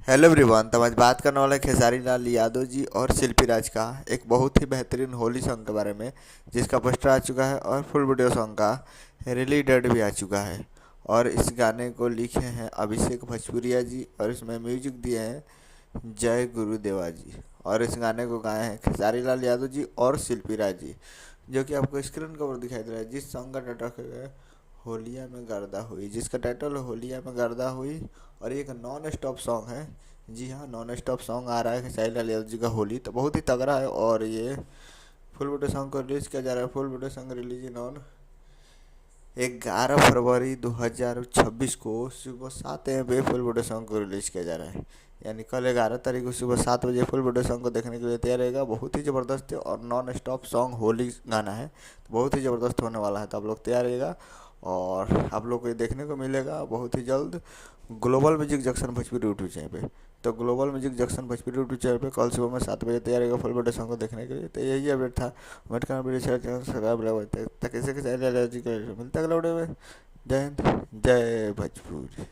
Hello everyone. तो आज बात करने वाले हैं खेसारी लाल यादव जी और शिल्पी राज का एक बहुत ही बेहतरीन होली सॉन्ग के बारे में, जिसका पोस्टर आ चुका है और फुल वीडियो सॉन्ग का रिलीज डेट भी आ चुका है। और इस गाने को लिखे हैं अभिषेक भोजपुरिया जी और इसमें म्यूजिक दिए हैं जय गुरुदेवा जी। और इस गाने को गाए हैं खेसारी लाल यादव जी और शिल्पी राज जी, जो कि आपको स्क्रीन के ऊपर दिखाई दे रहा है। जिस सॉन्ग का टाइटल है होलिया में गर्दा हुई, जिसका टाइटल है होलिया में गर्दा हुई। और ये एक नॉन स्टॉप सॉन्ग है। जी हाँ, नॉन स्टॉप सॉन्ग आ रहा है खेसारी लाल यादव जी का होली, तो बहुत ही तगड़ा है। और ये फुल वीडियो सॉन्ग को रिलीज किया जा रहा है। Full video song release in on 11 फरवरी 2026 को सुबह 7 AM पे फुल वीडियो सॉन्ग को रिलीज किया जा रहा है। यानी कल 11 तारीख को सुबह 7 बजे फुल वीडियो सॉन्ग को देखने के लिए तैयार रहेगा। बहुत ही ज़बरदस्त है और नॉन स्टॉप सॉन्ग होली गाना है, तो बहुत ही ज़बरदस्त होने वाला है। तो आप लोग तैयार रहिएगा और आप लोग को ये देखने को मिलेगा बहुत ही जल्द global music junction Bhojpuri YouTube channel पे। तो global music junction Bhojpuri YouTube channel पे कल सुबह में 7 बजे तैयार रहेगा फुल वीडियो सॉन्ग को देखने के लिए। तो यही अपडेट था। वेट करना वीडियो शेयर चैनल सब्सक्राइब लगा तक कैसे कैसे मिलता है अगला वीडियो में। जय हिंद, जय भोजपुरी।